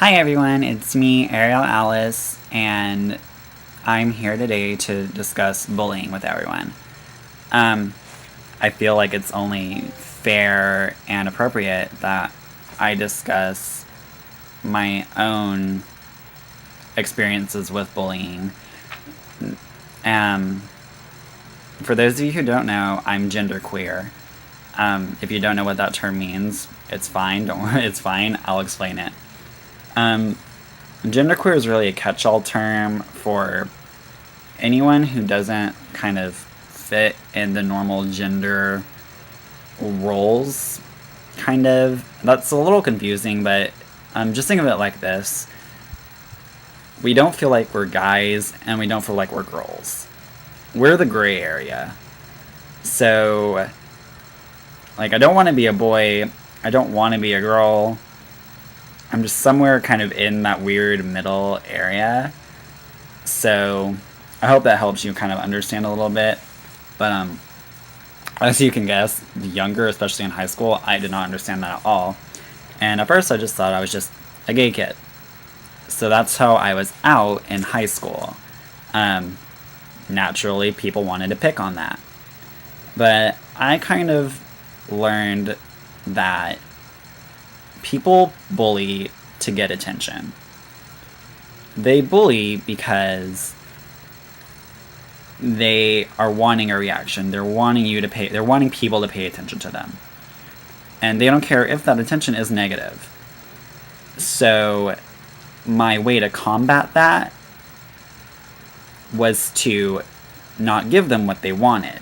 Hi everyone, it's me, Ariel Alice, and I'm here today to discuss bullying with everyone. I feel like it's only fair and appropriate that I discuss my own experiences with bullying. For those of you who don't know, I'm genderqueer. If you don't know what that term means, it's fine. Don't worry, it's fine. I'll explain it. Genderqueer is really a catch-all term for anyone who doesn't kind of fit in the normal gender roles, kind of. That's a little confusing, but just think of it like this. We don't feel like we're guys, and we don't feel like we're girls. We're the gray area. So, like, I don't want to be a boy, I don't want to be a girl. I'm just somewhere kind of in that weird middle area. So I hope that helps you kind of understand a little bit. But as you can guess, younger, especially in high school, I did not understand that at all. And at first I just thought I was just a gay kid. So that's how I was out in high school. Naturally, people wanted to pick on that. But I kind of learned that people bully to get attention. They bully because they are wanting a reaction. They're wanting people to pay attention to them. And they don't care if that attention is negative. So my way to combat that was to not give them what they wanted.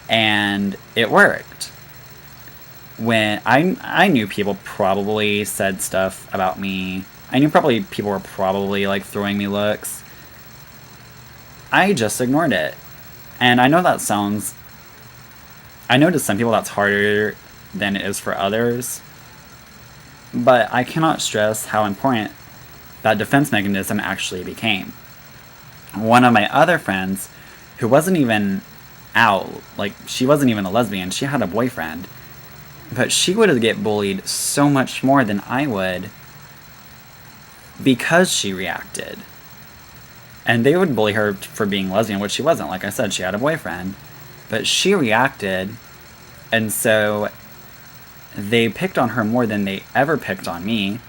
And it worked. When I knew people probably said stuff about me. I knew people were probably like throwing me looks. I just ignored it. And I know to some people that's harder than it is for others. But I cannot stress how important that defense mechanism actually became. One of my other friends, who wasn't even out, like she wasn't even a lesbian, she had a boyfriend. But she would get bullied so much more than I would because she reacted. And they would bully her for being lesbian, which she wasn't. Like I said, she had a boyfriend. But she reacted, and so they picked on her more than they ever picked on me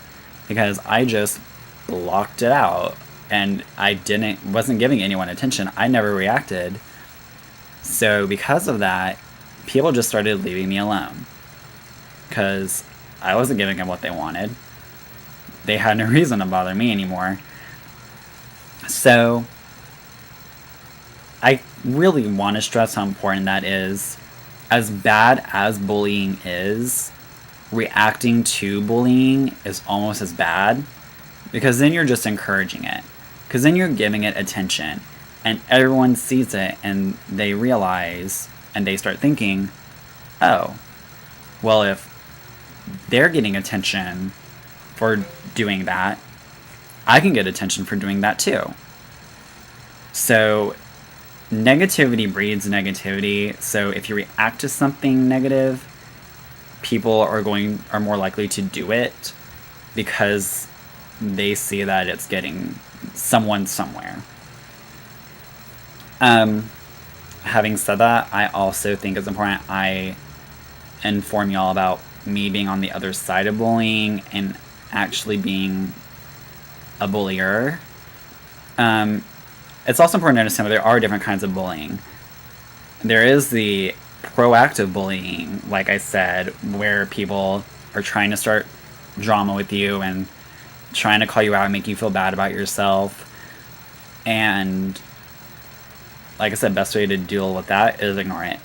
because I just blocked it out. And I wasn't giving anyone attention. I never reacted. So because of that, people just started leaving me alone. Because I wasn't giving them what they wanted. They had no reason to bother me anymore. So I really want to stress how important that is. As bad as bullying is, reacting to bullying is almost as bad. Because then you're just encouraging it. Because then you're giving it attention. And everyone sees it and they realize and they start thinking, oh, well, if they're getting attention for doing that, I can get attention for doing that too. So negativity breeds negativity. So if you react to something negative, people are more likely to do it because they see that it's getting someone somewhere. Having said that, I also think it's important I inform y'all about me being on the other side of bullying and actually being a bullier. It's also important to understand that there are different kinds of bullying. There is the proactive bullying, like I said, where people are trying to start drama with you and trying to call you out and make you feel bad about yourself. And like I said, best way to deal with that is ignore it.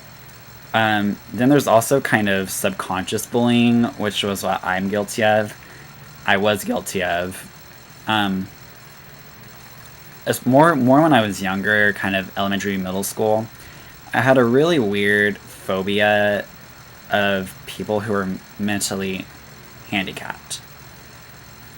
Then there's also kind of subconscious bullying, which was what I'm guilty of. I was guilty of. It's more when I was younger, kind of elementary, middle school. I had a really weird phobia of people who are mentally handicapped.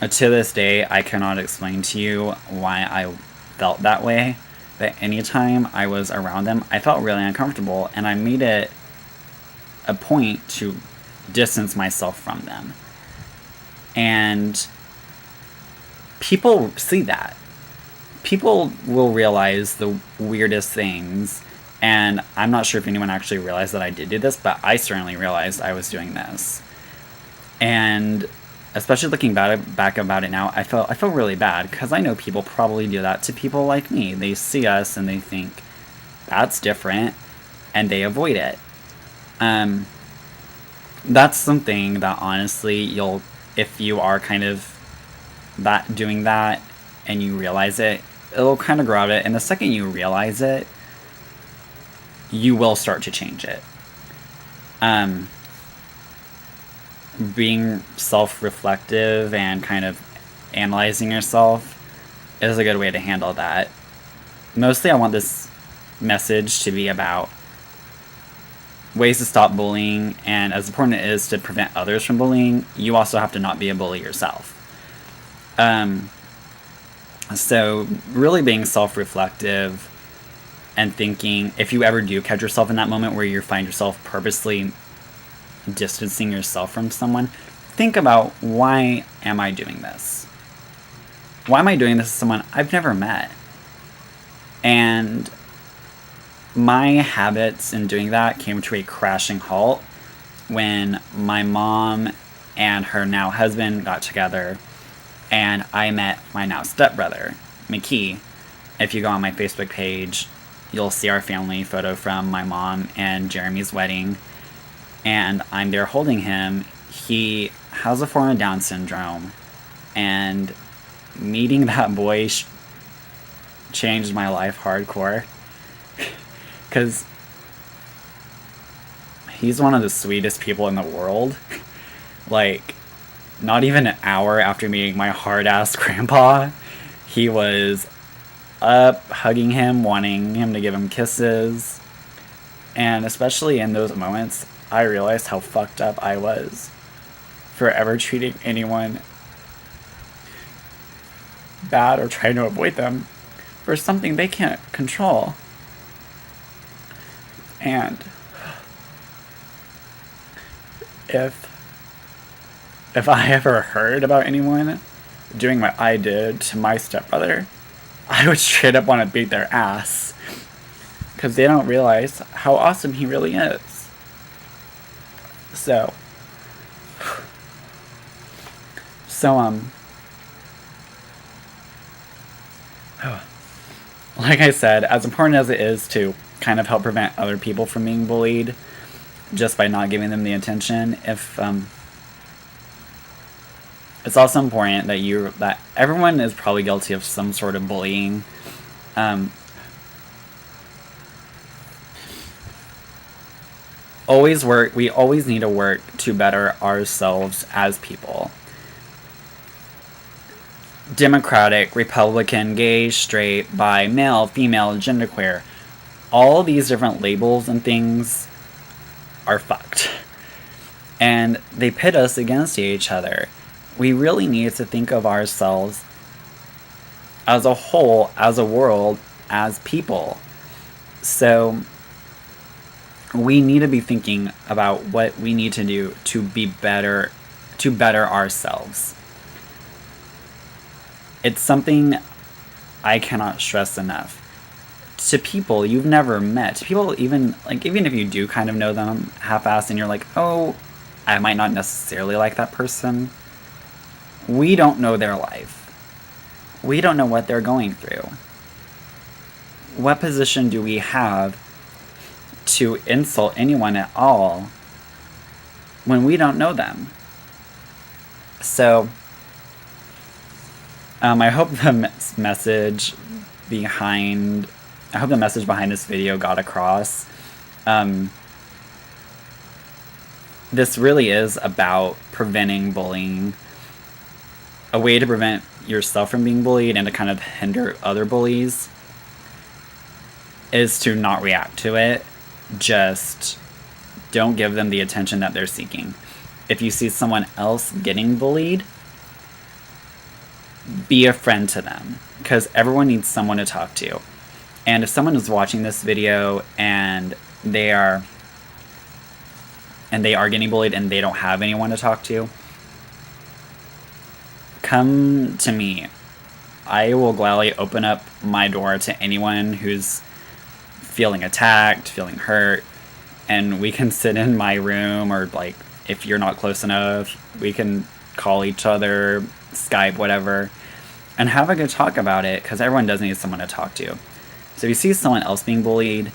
To this day, I cannot explain to you why I felt that way, but anytime I was around them, I felt really uncomfortable, and I made it a point to distance myself from them. And people see that. People will realize the weirdest things, and I'm not sure if anyone actually realized that I did do this, but I certainly realized I was doing this. And especially looking back about it now, I feel really bad, because I know people probably do that to people like me. They see us and they think that's different, and they avoid it. That's something that honestly, if you are kind of doing that and you realize it, it'll kind of grow out of it. And the second you realize it, you will start to change it. Being self-reflective and kind of analyzing yourself is a good way to handle that. Mostly I want this message to be about ways to stop bullying, and as important it is to prevent others from bullying, you also have to not be a bully yourself. So really being self-reflective and thinking, if you ever do catch yourself in that moment where you find yourself purposely distancing yourself from someone, think about, why am I doing this? Why am I doing this to someone I've never met? And my habits in doing that came to a crashing halt when my mom and her now husband got together, and I met my now stepbrother, McKee. If you go on my Facebook page, you'll see our family photo from my mom and Jeremy's wedding, and I'm there holding him. He has a form of Down syndrome, and meeting that boy changed my life hardcore, because he's one of the sweetest people in the world. Like, not even an hour after meeting my hard-ass grandpa, he was up hugging him, wanting him to give him kisses. And especially in those moments, I realized how fucked up I was for ever treating anyone bad or trying to avoid them for something they can't control. And if I ever heard about anyone doing what I did to my stepbrother, I would straight up want to beat their ass, because they don't realize how awesome he really is. So like I said, as important as it is to kind of help prevent other people from being bullied just by not giving them the attention, it's also important that everyone is probably guilty of some sort of bullying. We always need to work to better ourselves as people. Democratic, Republican, gay, straight, bi, male, female, genderqueer, all these different labels and things are fucked. And they pit us against each other. We really need to think of ourselves as a whole, as a world, as people. So we need to be thinking about what we need to do to be better, to better ourselves. It's something I cannot stress enough. To people you've never met, to people even if you do kind of know them half-assed and you're like, oh, I might not necessarily like that person, we don't know their life. We don't know what they're going through. What position do we have to insult anyone at all when we don't know them? So I hope the message behind this video got across. This really is about preventing bullying. A way to prevent yourself from being bullied and to kind of hinder other bullies is to not react to it. Just don't give them the attention that they're seeking. If you see someone else getting bullied, be a friend to them, because everyone needs someone to talk to. And if someone is watching this video and they are getting bullied and they don't have anyone to talk to, come to me. I will gladly open up my door to anyone who's feeling attacked, feeling hurt, and we can sit in my room, or like if you're not close enough, we can call each other, Skype, whatever, and have a good talk about it, because everyone does need someone to talk to. So if you see someone else being bullied,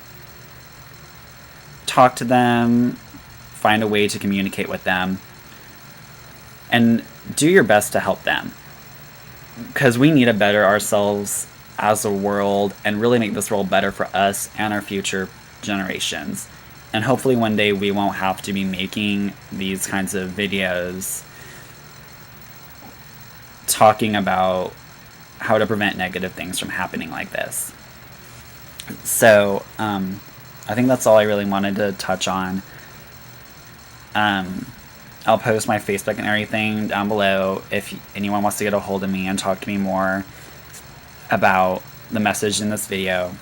talk to them, find a way to communicate with them, and do your best to help them. Because we need to better ourselves as a world and really make this world better for us and our future generations. And hopefully one day we won't have to be making these kinds of videos talking about how to prevent negative things from happening like this. So, I think that's all I really wanted to touch on. I'll post my Facebook and everything down below if anyone wants to get a hold of me and talk to me more about the message in this video,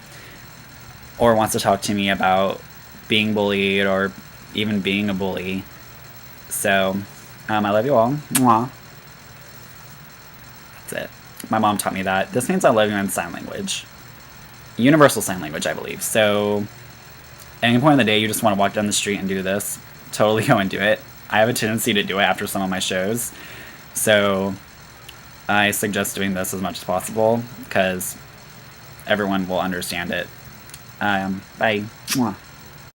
or wants to talk to me about being bullied or even being a bully. So, I love you all. Mwah. That's it. My mom taught me that. This means I love you in sign language. Universal sign language, I believe. So, at any point in the day you just want to walk down the street and do this, totally go and do it. I have a tendency to do it after some of my shows, so I suggest doing this as much as possible, because everyone will understand it. Bye. Mwah.